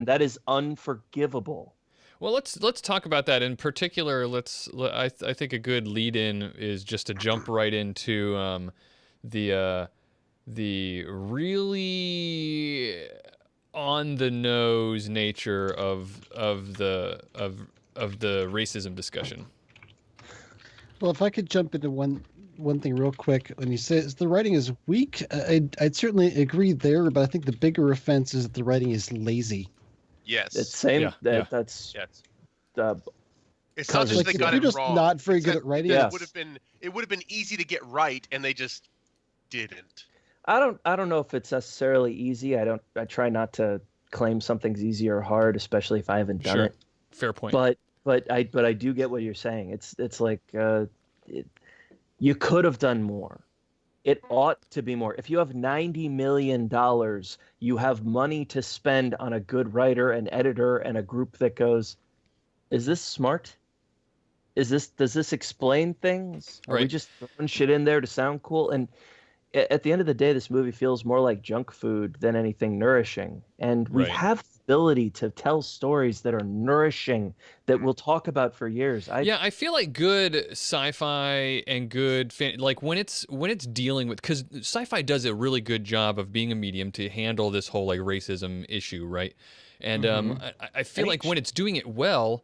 That is unforgivable. Well, let's talk about that in particular. I think a good lead in is just to jump right into the uh, the really on the nose nature of the racism discussion. Well, if I could jump into one thing real quick, when you say the writing is weak, I'd certainly agree there, but I think the bigger offense is that the writing is lazy. Yes. It's same. Yeah, that, yeah. That's. Yes. Uh, It's not just Like, they if got you're it just wrong. not very It's good that at writing, Yes. it would have been easy to get right, and they just didn't. I don't know if it's necessarily easy. I try not to claim something's easy or hard, especially if I haven't done Sure. it. Fair point. But I do get what you're saying. It's like you could have done more. It ought to be more. If you have $90 million, you have money to spend on a good writer, an editor, and a group that goes, is this smart? Does this explain things? Are we Right. just throwing shit in there to sound cool? And at the end of the day, this movie feels more like junk food than anything nourishing. And we Right. have the ability to tell stories that are nourishing that we'll talk about for years. Yeah, I feel like good sci-fi and good like when it's dealing with, because sci-fi does a really good job of being a medium to handle this whole like racism issue, right? And I feel like when it's doing it well,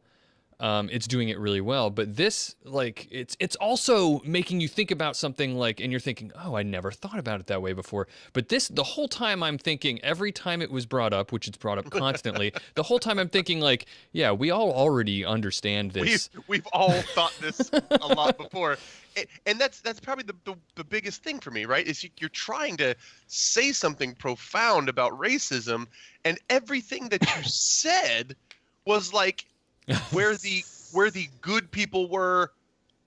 it's doing it really well. But this, like, it's also making you think about something like, and you're thinking, oh, I never thought about it that way before. But this, the whole time I'm thinking, every time it was brought up, which it's brought up constantly, the whole time I'm thinking, like, yeah, we all already understand this. We've all thought this a lot before, and that's probably the biggest thing for me, right? Is you're trying to say something profound about racism, and everything that you said was like where the good people were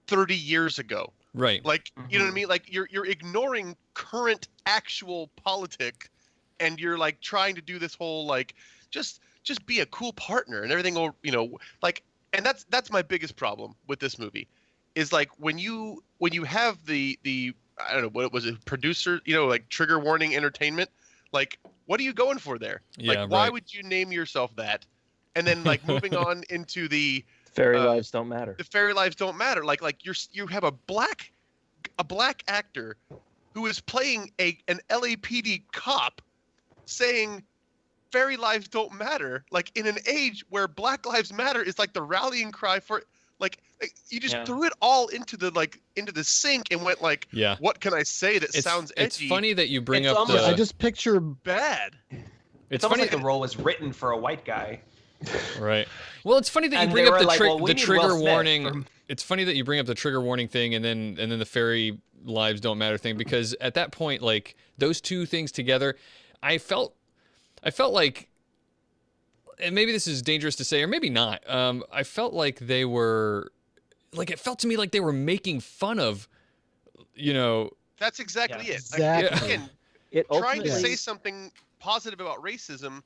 30 years ago. Right. Like, you know what I mean? Like you're ignoring current actual politic, and you're like trying to do this whole like just be a cool partner and everything will, like, and that's my biggest problem with this movie is like when you have the I don't know what it was, a producer, like trigger warning entertainment, like what are you going for there? Yeah, like why right. would you name yourself that? And then like moving on into the Fairy lives don't matter. the fairy lives don't matter. Like you have a black actor who is playing an LAPD cop saying fairy lives don't matter, like in an age where Black Lives Matter is like the rallying cry for like you just threw it all into the sink and went like, Yeah. what can I say that sounds edgy? It's funny that you bring It's up almost- the. I just picture bad. It's almost like the role was written for a white guy. Right. Well, it's funny that you And bring they up were the, like, well, we the need trigger Will Smith warning. from- It's funny that you bring up the trigger warning thing and then the fairy lives don't matter thing, because at that point, like those two things together, I felt like, and maybe this is dangerous to say or maybe not. I felt like they were, like it felt to me like they were making fun of, That's exactly it. Exactly. Again, It trying to ultimately say something positive about racism,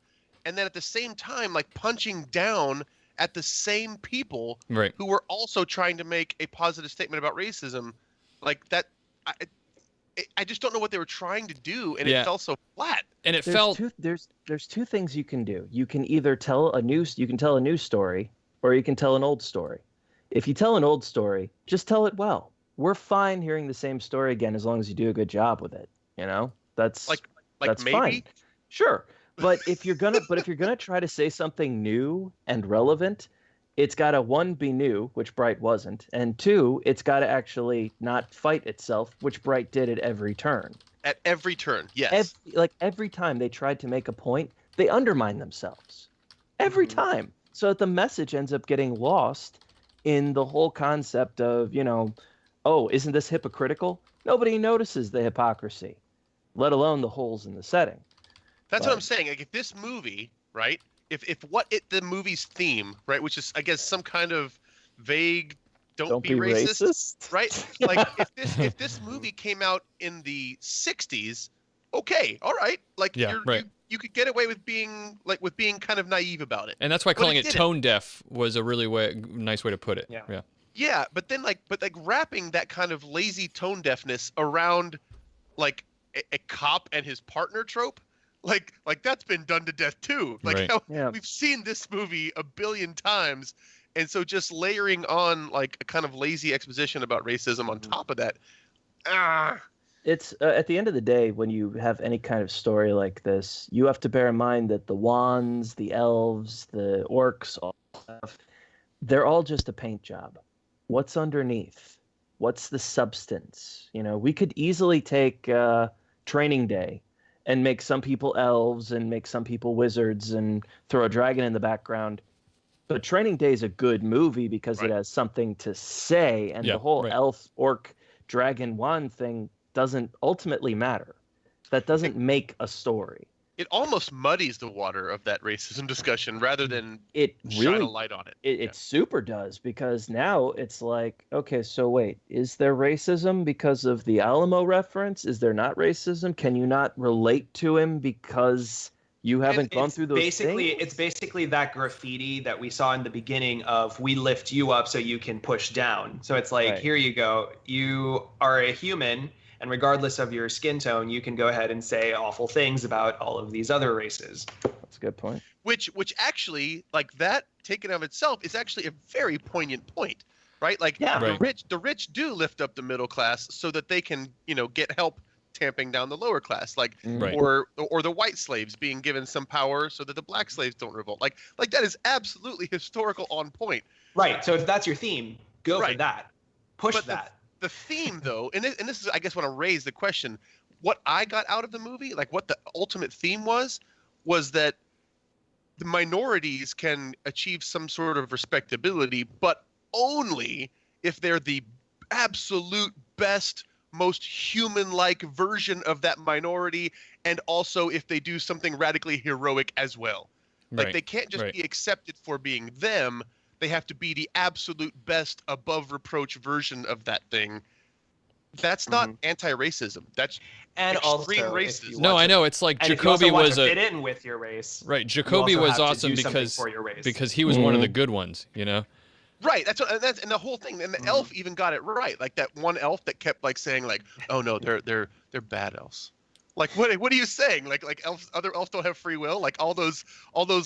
and then at the same time, like punching down at the same people Right. who were also trying to make a positive statement about racism, like that. I just don't know what they were trying to do, and Yeah. it felt so flat. And it there's felt two, there's two things you can do. You can either tell a new story, or you can tell an old story. If you tell an old story, just tell it well. We're fine hearing the same story again as long as you do a good job with it. That's Like that's maybe. fine. Sure. But if you're gonna try to say something new and relevant, it's gotta, one, be new, which Bright wasn't, and two, it's gotta actually not fight itself, which Bright did at every turn. At every turn, yes. Every time they tried to make a point, they undermine themselves. Every time. So that the message ends up getting lost in the whole concept of, oh, isn't this hypocritical? Nobody notices the hypocrisy, let alone the holes in the setting. That's what I'm saying. Like if this movie, right? If the movie's theme, right, which is I guess some kind of vague don't be racist, right? Like if this movie came out in the 60s, okay, all right. Like Yeah, right. you could get away with being kind of naive about it. and that's why But calling it it didn't. tone deaf was a really nice way to put it. Yeah. Yeah, but then wrapping that kind of lazy tone deafness around like a cop and his partner trope, like that's been done to death too. Like Right. how Yeah. we've seen this movie a billion times, and so just layering on like a kind of lazy exposition about racism on top of that, It's at the end of the day, when you have any kind of story like this, you have to bear in mind that the wands, the elves, the orcs, all that stuff, they're all just a paint job. What's underneath? What's the substance? You know, we could easily take Training Day and make some people elves and make some people wizards and throw a dragon in the background. But Training Day is a good movie because Right. it has something to say, and Yeah, the whole right. elf, orc, dragon, wand thing doesn't ultimately matter. That doesn't make a story. it almost muddies the water of that racism discussion rather than It shine really a light on it. it super does, because now it's like, okay, so wait, is there racism because of the Alamo reference? Is there not racism? Can you not relate to him because you haven't gone through those things? It's basically that graffiti that we saw in the beginning of "We lift you up so you can push down." So it's like, Right. here you go. You are a human, and regardless of your skin tone, you can go ahead and say awful things about all of these other races. That's a good point. Which actually, like, that taken of itself is actually a very poignant point, right? Like Yeah. Right. the rich do lift up the middle class so that they can, get help tamping down the lower class, like Right. or the white slaves being given some power so that the black slaves don't revolt. Like that is absolutely historical on point. Right. So if that's your theme, go for Right. that. Push But that. The theme, though, and this is, I guess, when I raise the question, what I got out of the movie, like what the ultimate theme was that the minorities can achieve some sort of respectability, but only if they're the absolute best, most human-like version of that minority, and also if they do something radically heroic as well. Like Right. they can't just Right. be accepted for being them. They have to be the absolute best, above reproach version of that thing. That's not anti-racism. That's And extreme also, if racism. you No, want I to- know. It's like and if you also Jacoby want was to a fit in with your race. right. you Jacoby also was have to awesome do something because for your race. he was one of the good ones. You know. Right. And the whole thing. And the elf even got it right. Like that one elf that kept like saying like, "Oh no, they're bad elves." Like what are you saying? Like elves, other elves don't have free will? Like all those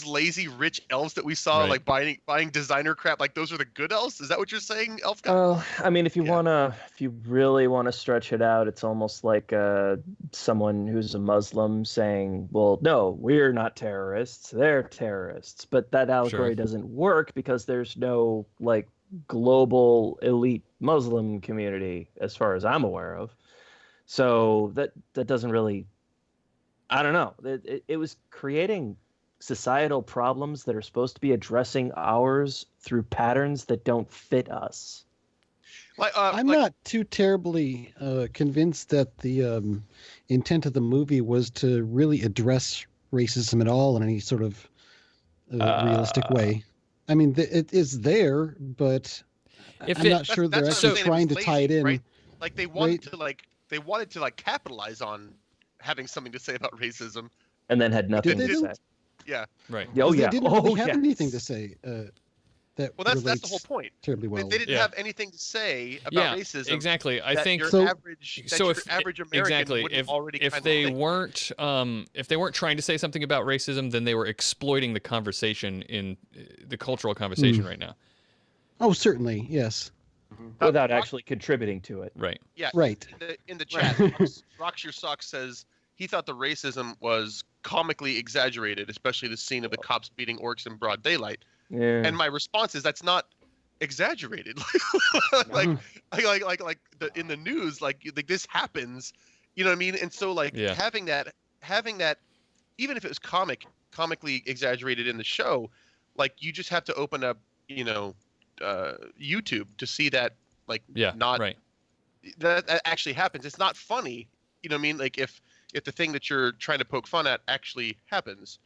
lazy rich elves that we saw Right. like buying designer crap, like those are the good elves? Is that what you're saying, elf guy? Well, I mean, if you Yeah. really wanna stretch it out, it's almost like someone who's a Muslim saying, "Well, no, we're not terrorists; they're terrorists." But that allegory doesn't work because there's no like global elite Muslim community, as far as I'm aware of. So that doesn't really. I don't know. It was creating societal problems that are supposed to be addressing ours through patterns that don't fit us. I'm not too terribly convinced that the intent of the movie was to really address racism at all in any sort of realistic way. I mean, it is there, but If I'm it- not sure they're That's what I'm actually saying, trying to was tie it lazy, in. right? Like they wanted Right. to capitalize on having something to say about racism. And then had nothing they to do? say. Yeah. Right. Oh 'Cause yeah. they didn't really Oh have yes. anything to say that Well, that's relates the whole point. terribly They well. didn't Yeah. have anything to say about Yeah. racism. Exactly. I that think your So- average so. If average American exactly wouldn't already if kind they of think. weren't trying to say something about racism, then they were exploiting the conversation in the cultural conversation right now. Oh, certainly, yes. Without actually contributing to it. Right. Yeah, Right. in the chat, Rocks Your Socks says he thought the racism was comically exaggerated, especially the scene of the cops beating orcs in broad daylight. Yeah. And my response is that's not exaggerated. like in the news, like this happens. You know what I mean? And so like Yeah. having that, even if it was comically exaggerated in the show, like you just have to open up, YouTube to see that Yeah. not right. that actually happens. It's not funny. You know what I mean? Like if the thing that you're trying to poke fun at actually happens.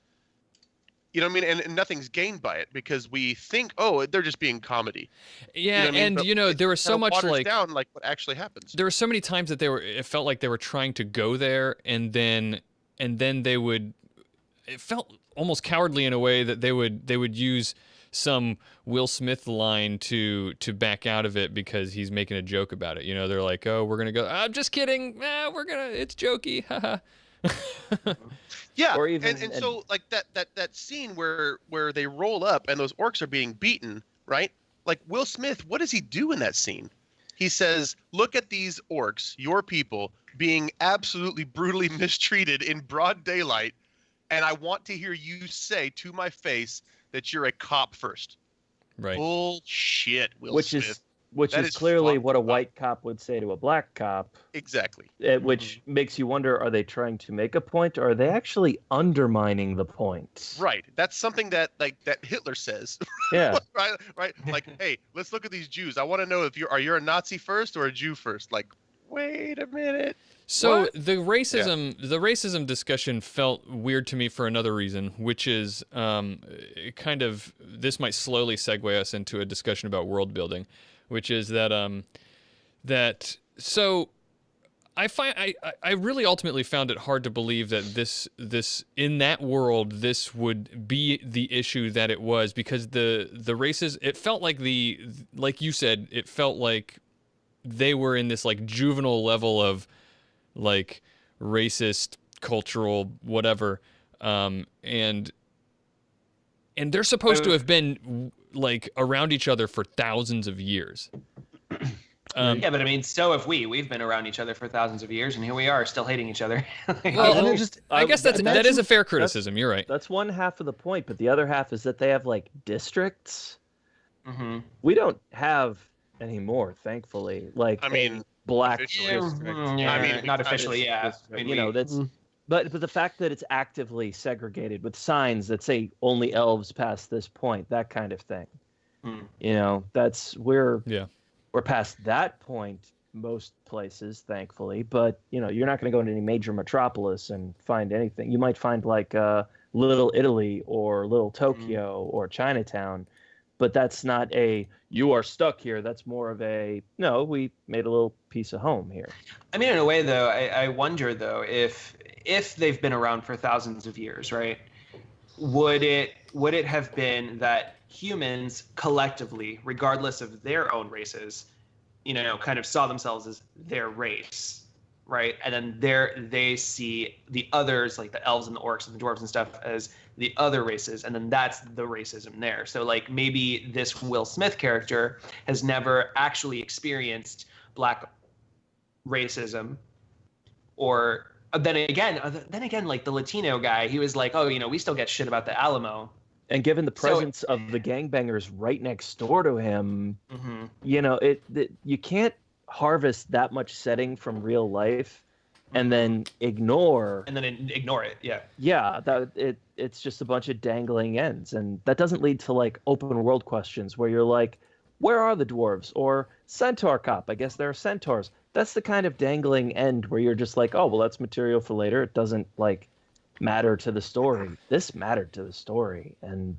You know what I mean? And nothing's gained by it because we think, oh, they're just being comedy. Yeah, what I mean? and But there was so kinda much waters like down like what actually happens. there were so many times that it felt like they were trying to go there, and then they would. It felt almost cowardly in a way that they would use some Will Smith line to back out of it because he's making a joke about it. You know, they're like, "Oh, we're gonna go. I'm just kidding. It's jokey." Haha. Yeah, Or even and so like that scene where they roll up and those orcs are being beaten, right? Like Will Smith, what does he do in that scene? He says, "Look at these orcs, your people, being absolutely brutally mistreated in broad daylight, and I want to hear you say to my face that you're a cop first." Right. Bullshit, Will which Smith. which That is is clearly fucked what a up. white cop would say to a black cop. Exactly. Which makes you wonder: are they trying to make a point, or are they actually undermining the point? Right. That's something that Hitler says. Yeah. Right. Like, hey, let's look at these Jews. I want to know if you're a Nazi first or a Jew first. Like, wait a minute. So What? the racism discussion felt weird to me for another reason, which is kind of, this might slowly segue us into a discussion about world building, which is that so I really ultimately found it hard to believe that this in that world this would be the issue that it was, because the races, it felt like like you said, it felt like they were in this like juvenile level of like racist, cultural, whatever, and they're supposed to have been like around each other for thousands of years. Yeah, but I mean, so have we. We've been around each other for thousands of years, and here we are, still hating each other. Well, I guess that is a fair criticism. You're right. That's one half of the point, but the other half is that they have like districts. Mm-hmm. We don't have anymore, thankfully. Like, I mean, black officially. district. Yeah, I mean, not officially, yeah. District, I mean, you know, that's. But the fact that it's actively segregated with signs that say only elves past this point, that kind of thing. You know, we're past that point most places, thankfully. But you know, you're not going to go into any major metropolis and find anything. You might find like Little Italy or Little Tokyo or Chinatown, but that's not you are stuck here. That's more of no, we made a little piece of home here. I mean, in a way, though, I wonder, though, if they've been around for thousands of years, right? Would it have been that humans collectively, regardless of their own races, you know, kind of saw themselves as their race, right? And then they see the others, like the elves and the orcs and the dwarves and stuff, as the other races, and then that's the racism there. So like maybe this Will Smith character has never actually experienced black racism, or then again, like the Latino guy, he was like, oh, you know, we still get shit about the Alamo. And given the presence of the gangbangers right next door to him, you know, you can't harvest that much setting from real life and then ignore it. Yeah, it's just a bunch of dangling ends, and that doesn't lead to like open world questions where you're like, where are the dwarves? Or centaur cop, I guess there are centaurs. That's the kind of dangling end where you're just like, oh, well, that's material for later. It doesn't like matter to the story. This mattered to the story, and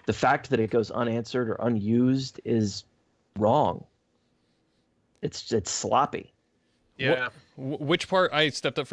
the fact that it goes unanswered or unused is wrong. It's sloppy. Yeah. Which part? I stepped up for